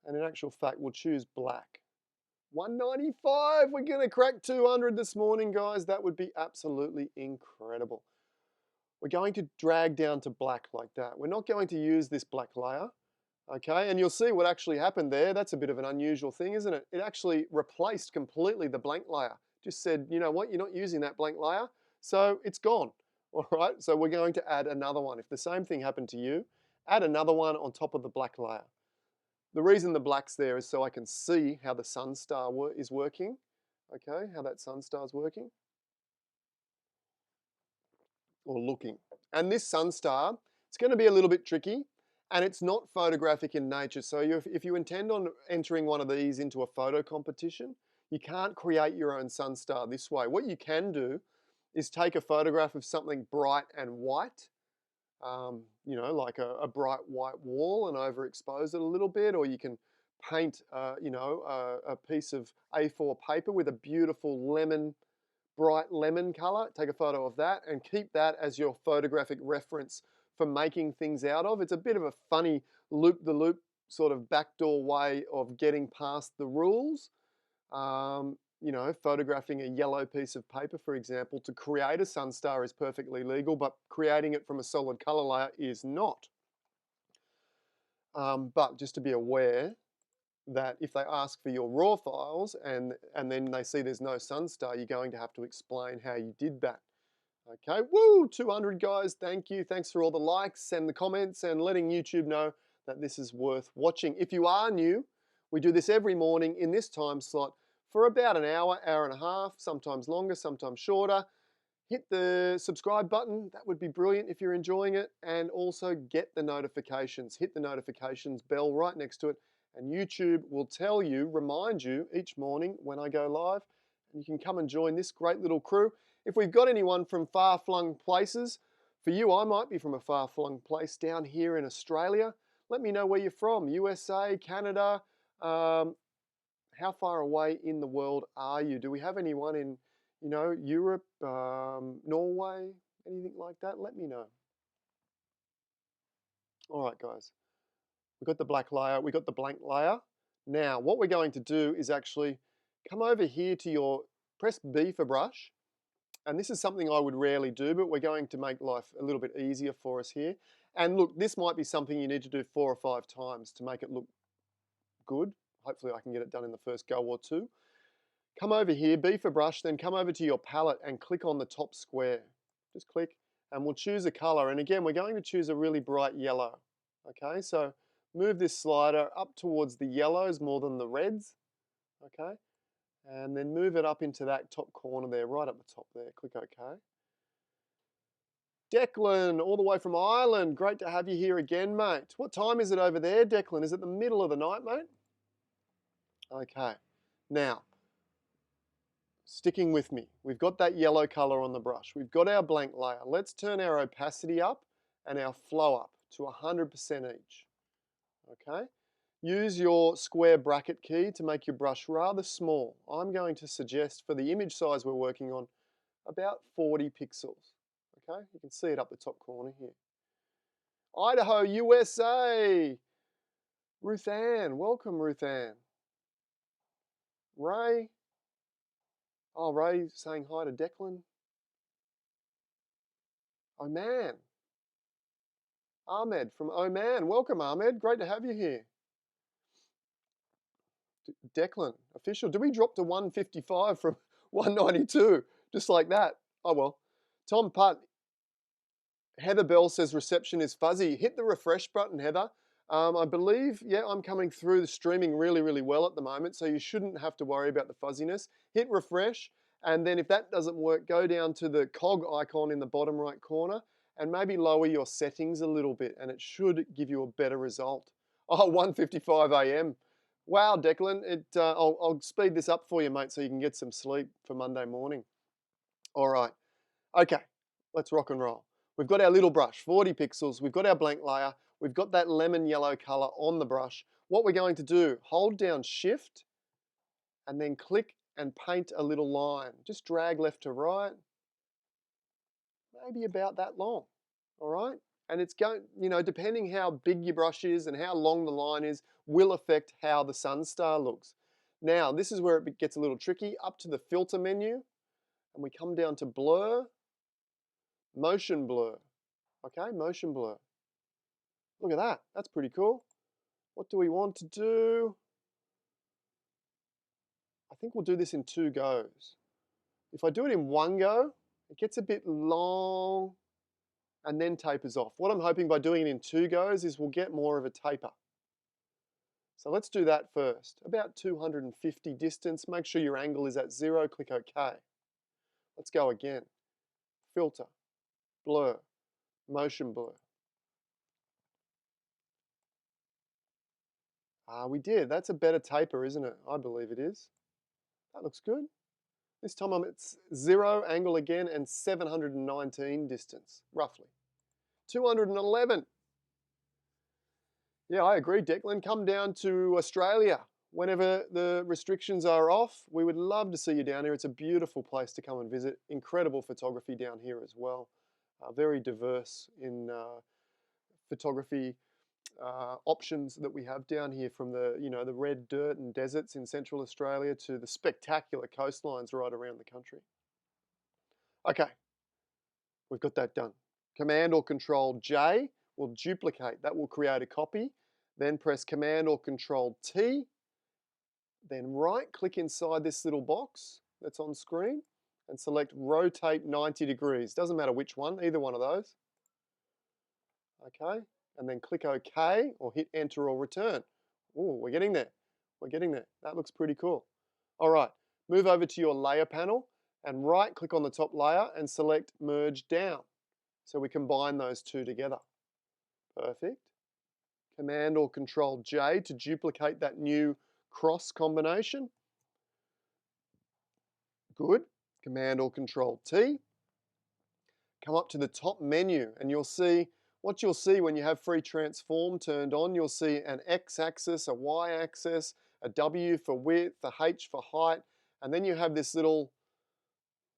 And in actual fact, we'll choose black. 195, we're gonna crack 200 this morning, guys. That would be absolutely incredible. we're going to drag down to black like that. We're not going to use this black layer, okay? And you'll see what actually happened there. That's a bit of an unusual thing, isn't it? It actually replaced completely the blank layer. Just said, you know what, you're not using that blank layer, so it's gone, all right? So we're going to add another one. If the same thing happened to you, add another one on top of the black layer. The reason the black's there is so I can see how the sun star is working, okay? How that sun star is working or looking. And this sun star, it's going to be a little bit tricky, and it's not photographic in nature. So if you intend on entering one of these into a photo competition, you can't create your own sun star this way. What you can do is take a photograph of something bright and white, you know, like a bright white wall, and overexpose it a little bit, or you can paint, you know, a piece of A4 paper with a beautiful bright lemon color. Take a photo of that and keep that as your photographic reference for making things out of. It's a bit of a funny loop-the-loop sort of backdoor way of getting past the rules. You know, photographing a yellow piece of paper, for example, to create a sun star is perfectly legal, but creating it from a solid color layer is not. But just to be aware that if they ask for your raw files and then they see there's no sun star, you're going to have to explain how you did that. Okay, woo, 200 guys, thank you. Thanks for all the likes and the comments and letting YouTube know that this is worth watching. If you are new, we do this every morning in this time slot for about an hour, hour and a half, sometimes longer, sometimes shorter. Hit the subscribe button, that would be brilliant if you're enjoying it, and also get the notifications. Hit the notifications bell right next to it, and YouTube will tell you, remind you each morning when I go live, and you can come and join this great little crew. If we've got anyone from far-flung places, for you, I might be from a far-flung place down here in Australia. Let me know where you're from, USA, Canada. How far away in the world are you? Do we have anyone in, you know, Europe, Norway, anything like that? Let me know. All right, guys. We've got the black layer, we've got the blank layer. Now, what we're going to do is actually come over here to your, press B for brush. And this is something I would rarely do, but we're going to make life a little bit easier for us here. And look, this might be something you need to do 4 or 5 times to make it look good. Hopefully I can get it done in the first go or two. Come over here, B for brush, then come over to your palette and click on the top square. Just click, and we'll choose a color. And again, we're going to choose a really bright yellow. Okay, so move this slider up towards the yellows more than the reds. Okay, and then move it up into that top corner there, right up the top there. Click OK. Declan, all the way from Ireland. Great to have you here again, mate. What time is it over there, Declan? Is it the middle of the night, mate? Okay. Now, sticking with me, we've got that yellow color on the brush. We've got our blank layer. Let's turn our opacity up and our flow up to 100% each. Okay? Use your square bracket key to make your brush rather small. I'm going to suggest for the image size we're working on about 40 pixels. Okay? You can see it up the top corner here. Idaho, USA. Ruth Ann, welcome Ruth Ann. Ray. Oh, Ray saying hi to Declan. Oman. Ahmed from Oman. Welcome, Ahmed. Great to have you here. Declan, official. Did we drop to 155 from 192? Just like that. Oh, well. Tom Putt. Heather Bell says reception is fuzzy. Hit the refresh button, Heather. I believe, yeah, I'm coming through the streaming really, really well at the moment, so you shouldn't have to worry about the fuzziness. Hit refresh, and then if that doesn't work, go down to the cog icon in the bottom right corner and maybe lower your settings a little bit, and it should give you a better result. Oh, 1:55 a.m. Wow, Declan, I'll speed this up for you, mate, so you can get some sleep for Monday morning. All right. Okay, let's rock and roll. We've got our little brush, 40 pixels. We've got our blank layer. We've got that lemon yellow color on the brush. What we're going to do, hold down Shift and then click and paint a little line. Just drag left to right, maybe about that long, all right? And it's going, you know, depending how big your brush is and how long the line is, will affect how the sun star looks. Now, this is where it gets a little tricky. Up to the filter menu, and we come down to blur, motion blur. Okay, motion blur. Look at that. That's pretty cool. What do we want to do? I think we'll do this in 2 goes. If I do it in 1 go, it gets a bit long and then tapers off. What I'm hoping by doing it in 2 goes is we'll get more of a taper. So let's do that first. About 250 distance. Make sure your angle is at 0. Click OK. Let's go again. Filter, blur, motion blur. We did. That's a better taper, isn't it? I believe it is. That looks good. This time I'm at 0 angle again and 719 distance, roughly. 211. Yeah, I agree, Declan. Come down to Australia whenever the restrictions are off. We would love to see you down here. It's a beautiful place to come and visit. Incredible photography down here as well. Very diverse in photography options that we have down here, from the the red dirt and deserts in Central Australia to the spectacular coastlines right around the country. Okay, we've got that done. Command or Control J will duplicate. That will create a copy. Then press Command or Control T. Then right click inside this little box that's on screen and select Rotate 90 degrees. Doesn't matter which one, either one of those. Okay, and then click OK or hit Enter or Return. Oh, we're getting there. We're getting there. That looks pretty cool. All right, move over to your layer panel and right click on the top layer and select Merge Down. So we combine those two together. Perfect. Command or Control J to duplicate that new cross combination. Good. Command or Control T. Come up to the top menu and you'll see what you'll see when you have Free Transform turned on. You'll see an X-axis, a Y-axis, a W for width, a H for height, and then you have this little,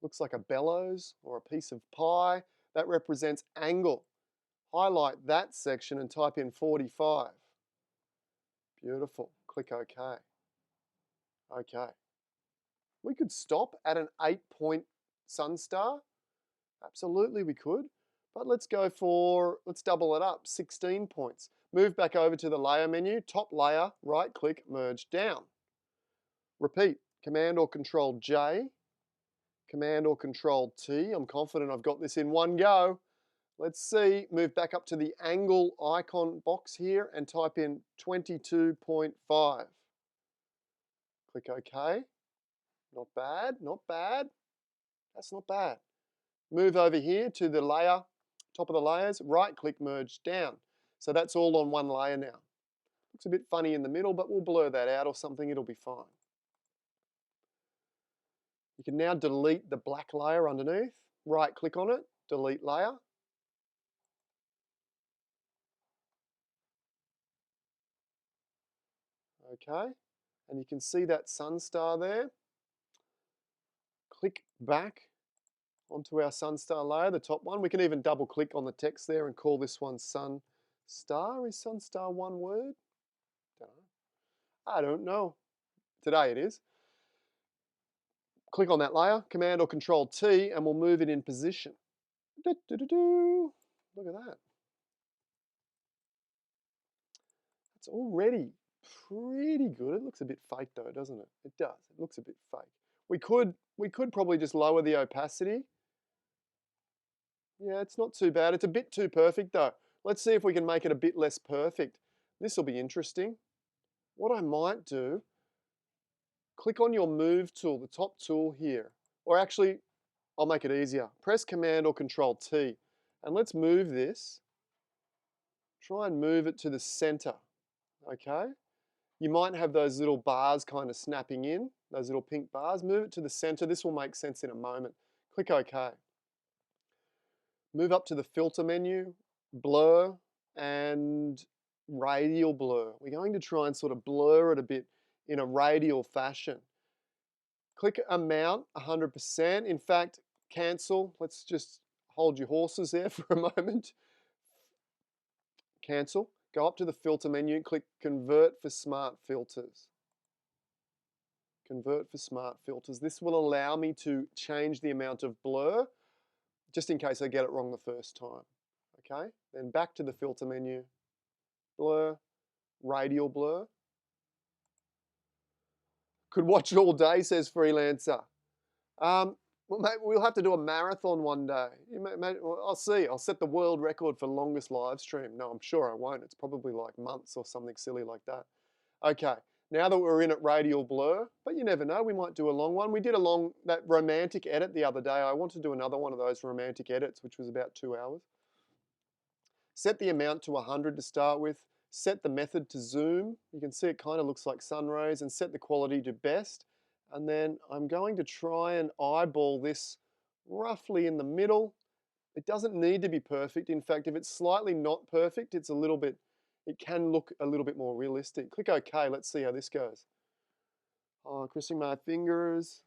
looks like a bellows or a piece of pie. That represents angle. Highlight that section and type in 45. Beautiful. Click OK. Okay. We could stop at an 8-point sun star. Absolutely we could. But let's go for, let's double it up, 16 points. Move back over to the layer menu, top layer, right click, merge down. Repeat, Command or Control J, Command or Control T. I'm confident I've got this in 1 go. Let's see, move back up to the angle icon box here and type in 22.5. Click OK. Not bad, not bad. That's not bad. Move over here to the layer, top of the layers, right click, merge down. So that's all on 1 layer now. Looks a bit funny in the middle, but we'll blur that out or something, it'll be fine. You can now delete the black layer underneath. Right click on it, delete layer. Okay, and you can see that sun star there. Click back onto our sun star layer, the top one. We can even double click on the text there and call this one sun star. Is sun star one word? I don't know. Today it is. Click on that layer, Command or Control T, and we'll move it in position. Look at that. It's already pretty good. It looks a bit fake though, doesn't it? It does. It looks a bit fake. We could probably just lower the opacity. Yeah, it's not too bad. It's a bit too perfect though. Let's see if we can make it a bit less perfect. This will be interesting. What I might do, click on your Move tool, the top tool here. Or actually, I'll make it easier. Press Command or Control T. And let's move this. Try and move it to the center. Okay? You might have those little bars kind of snapping in, those little pink bars. Move it to the center. This will make sense in a moment. Click OK. Move up to the filter menu, blur, and radial blur. We're going to try and sort of blur it a bit in a radial fashion. Click amount, 100%. In fact, cancel. Let's just hold your horses there for a moment. Cancel. Go up to the filter menu and click Convert for Smart Filters. Convert for Smart Filters. This will allow me to change the amount of blur, just in case I get it wrong the first time. Okay, then back to the filter menu, blur, radial blur. Could watch it all day, says Freelancer. Well, mate, we'll have to do a marathon one day. Well, I'll see. I'll set the world record for longest live stream. No, I'm sure I won't. It's probably like months or something silly like that. Okay, now that we're in at radial blur, but you never know, we might do a long one. We did that romantic edit the other day. I want to do another one of those romantic edits, which was about 2 hours. Set the amount to 100 to start with. Set the method to zoom. You can see it kind of looks like sun rays, and set the quality to best. And then I'm going to try and eyeball this roughly in the middle. It doesn't need to be perfect. In fact, if it's slightly not perfect, it can look a little bit more realistic. Click OK. Let's see how this goes. Oh, crossing my fingers.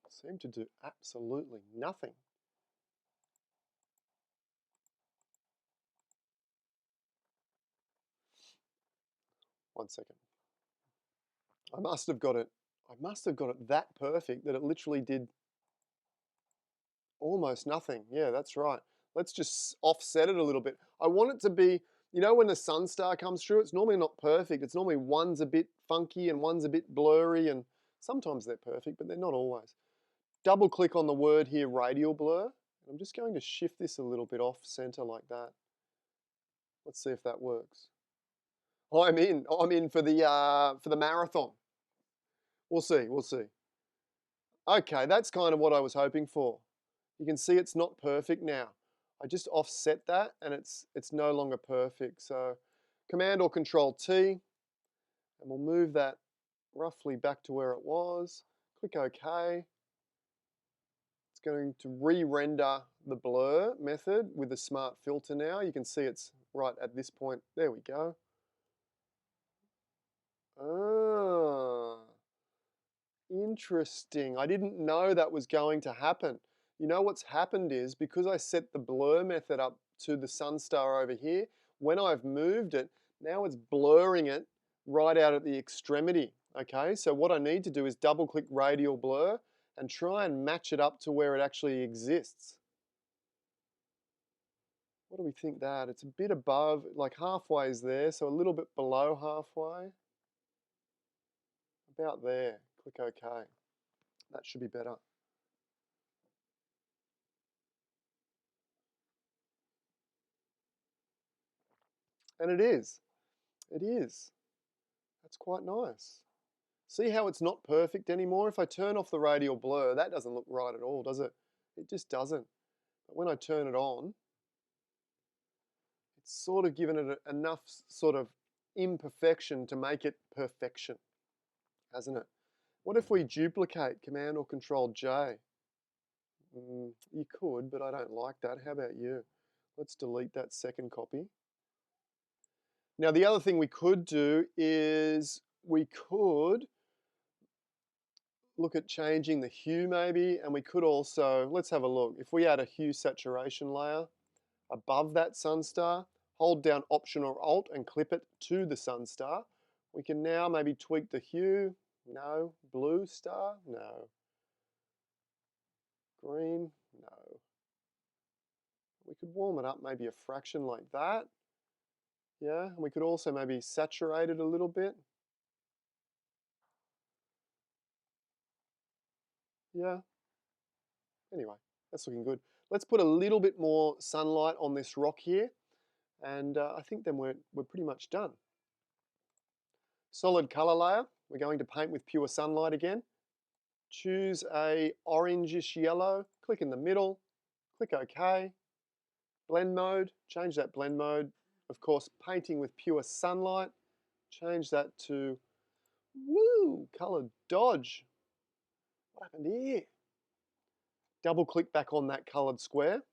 Seem to do absolutely nothing. One second. I must have got it that perfect that it literally did almost nothing. Yeah, that's right. Let's just offset it a little bit. I want it to be, you know, when the sun star comes through, it's normally not perfect. It's normally one's a bit funky and one's a bit blurry, and sometimes they're perfect, but they're not always. Double click on the word here, radial blur. I'm just going to shift this a little bit off center like that. Let's see if that works. I'm in for the marathon. We'll see. Okay, that's kind of what I was hoping for. You can see it's not perfect now. I just offset that and it's no longer perfect. So Command or Control T, and we'll move that roughly back to where it was. Click OK. It's going to re-render the blur method with the smart filter now. You can see it's right at this point. There we go. Ah, interesting. I didn't know that was going to happen. You know what's happened is, because I set the blur method up to the sun star over here, when I've moved it, now it's blurring it right out at the extremity. Okay, so what I need to do is double click radial blur and try and match it up to where it actually exists. What do we think that? It's a bit above, like halfway is there, so a little bit below halfway. About there. Click OK. That should be better. And it is. It is. That's quite nice. See how it's not perfect anymore? If I turn off the radial blur, that doesn't look right at all, does it? It just doesn't. But when I turn it on, it's sort of given it enough sort of imperfection to make it perfection, hasn't it? What if we duplicate Command or Control J? You could, but I don't like that. How about you? Let's delete that second copy. Now the other thing we could do is we could look at changing the hue maybe, and we could also, let's have a look. If we add a hue saturation layer above that sun star, hold down Option or Alt and clip it to the sun star, we can now maybe tweak the hue. No. Blue star? No. Green? No. We could warm it up maybe a fraction like that. Yeah, and we could also maybe saturate it a little bit. Yeah. Anyway, that's looking good. Let's put a little bit more sunlight on this rock here, and I think then we're pretty much done. Solid color layer. We're going to paint with pure sunlight again. Choose a orangish yellow. Click in the middle. Click OK. Blend mode. Change that blend mode. Of course, painting with pure sunlight. Change that to color dodge. What happened here? Double click back on that colored square.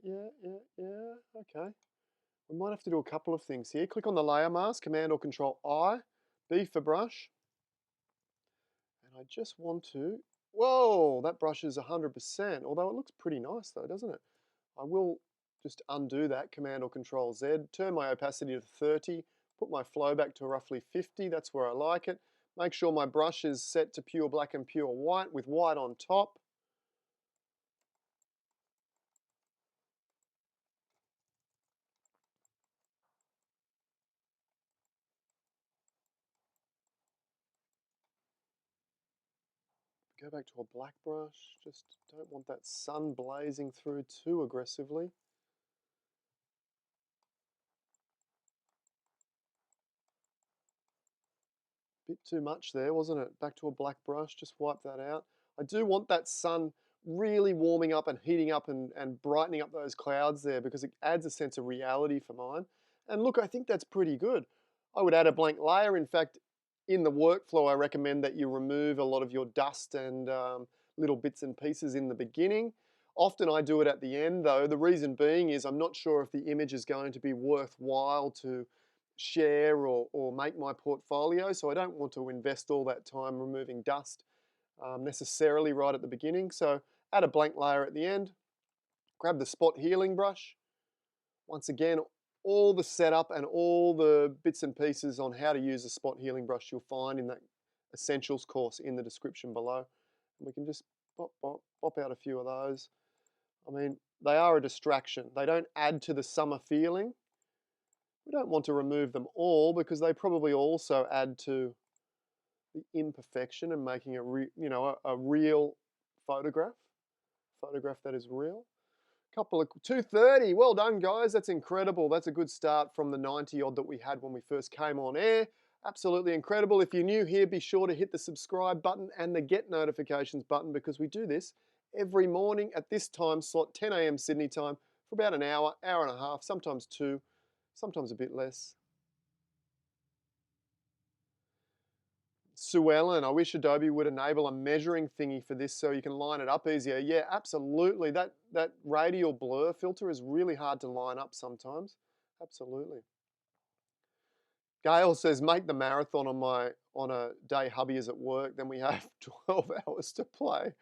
Yeah. Okay. We might have to do a couple of things here. Click on the layer mask, Command or Control I, B for brush. And I just want to Whoa, that brush is 100%, although it looks pretty nice though, doesn't it? I will just undo that, Command or Control Z, turn my opacity to 30, put my flow back to roughly 50, that's where I like it. Make sure my brush is set to pure black and pure white with white on top. Go back to a black brush, just don't want that sun blazing through too aggressively. Bit too much there, wasn't it? Back to a black brush, just wipe that out. I do want that sun really warming up and heating up and brightening up those clouds there because it adds a sense of reality for mine. And look, I think that's pretty good. I would add a blank layer. In fact, in the workflow, I recommend that you remove a lot of your dust and little bits and pieces in the beginning. Often I do it at the end though. The reason being is I'm not sure if the image is going to be worthwhile to share or make my portfolio, so I don't want to invest all that time removing dust necessarily right at the beginning. So add a blank layer at the end, grab the spot healing brush. Once again, all the setup and all the bits and pieces on how to use a spot healing brush you'll find in that essentials course in the description below. And we can just pop out a few of those. I mean, they are a distraction. They don't add to the summer feeling. We don't want to remove them all because they probably also add to the imperfection and making a real photograph that is real. Couple of 230, well done guys, that's incredible. That's a good start from the 90 odd that we had when we first came on air. Absolutely incredible. If you're new here, be sure to hit the subscribe button and the get notifications button because we do this every morning at this time slot, 10 a.m. Sydney time, for about an hour, hour and a half, sometimes two, sometimes a bit less. 𝗬𝗏, I wish Adobe would enable a measuring thingy for this so you can line it up easier. Yeah, absolutely. That radial blur filter is really hard to line up sometimes. Absolutely. Gail says, make the marathon on a day hubby is at work, then we have 12 hours to play.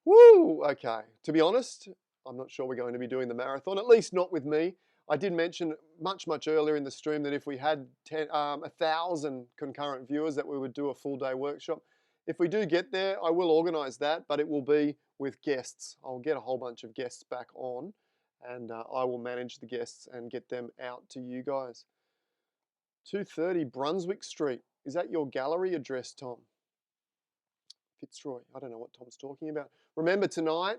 Woo! Okay. To be honest, I'm not sure we're going to be doing the marathon, at least not with me. I did mention much earlier in the stream that if we had 1,000 concurrent viewers that we would do a full day workshop. If we do get there, I will organise that, but it will be with guests. I'll get a whole bunch of guests back on and I will manage the guests and get them out to you guys. 230 Brunswick Street. Is that your gallery address, Tom? Fitzroy. I don't know what Tom's talking about. Remember tonight,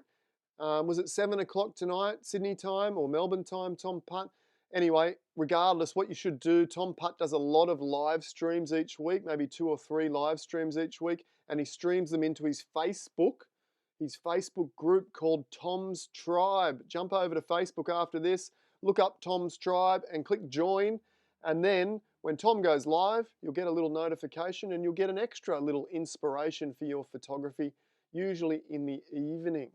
was it 7 o'clock tonight, Sydney time or Melbourne time, Tom Putt? Anyway, regardless, what you should do, Tom Putt does a lot of live streams each week, maybe 2 or 3 live streams each week, and he streams them into his Facebook group called Tom's Tribe. Jump over to Facebook after this, look up Tom's Tribe and click join, and then when Tom goes live, you'll get a little notification and you'll get an extra little inspiration for your photography, usually in the evening.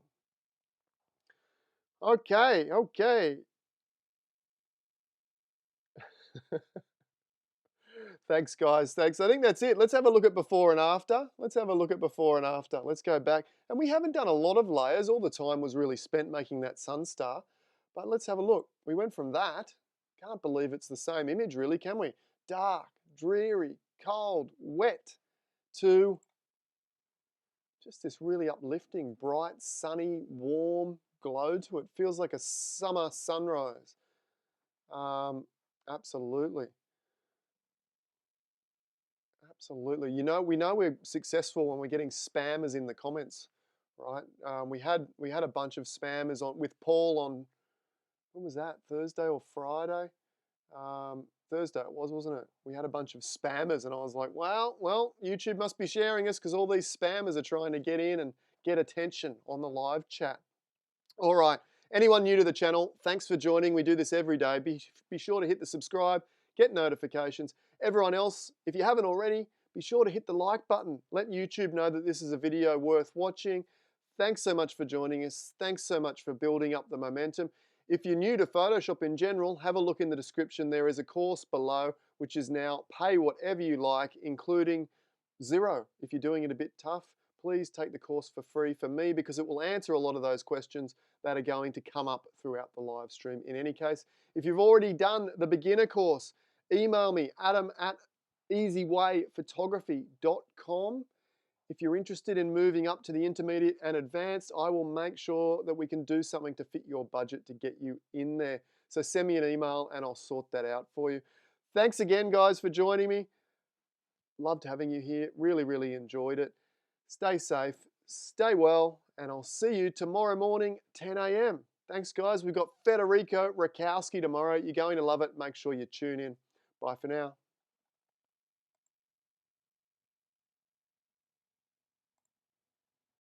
Okay. Thanks, guys. Thanks. I think that's it. Let's have a look at before and after. Let's go back. And we haven't done a lot of layers. All the time was really spent making that sun star. But let's have a look. We went from that. Can't believe it's the same image, really, can we? Dark, dreary, cold, wet, to just this really uplifting, bright, sunny, warm glow to it. Feels like a summer sunrise. Absolutely. Absolutely. You know, we know we're successful when we're getting spammers in the comments, right? We had a bunch of spammers on with Paul on, when was that? Thursday or Friday? Thursday it was, wasn't it? We had a bunch of spammers and I was like, well, YouTube must be sharing us because all these spammers are trying to get in and get attention on the live chat. All right. Anyone new to the channel, thanks for joining. We do this every day. Be sure to hit the subscribe, get notifications. Everyone else, if you haven't already, be sure to hit the like button. Let YouTube know that this is a video worth watching. Thanks so much for joining us. Thanks so much for building up the momentum. If you're new to Photoshop in general, have a look in the description. There is a course below, which is now pay whatever you like, including 0 if you're doing it a bit tough. please take the course for free for me, because it will answer a lot of those questions that are going to come up throughout the live stream in any case. If you've already done the beginner course, email me, adam@easywayphotography.com. If you're interested in moving up to the intermediate and advanced, I will make sure that we can do something to fit your budget to get you in there. So send me an email and I'll sort that out for you. Thanks again, guys, for joining me. Loved having you here. Really, really enjoyed it. Stay safe, stay well, and I'll see you tomorrow morning, 10 a.m. Thanks, guys. We've got 𝗏𝗏𝗧𝗂𝗧𝗂𝗍𝗏 tomorrow. You're going to love it. Make sure you tune in. Bye for now.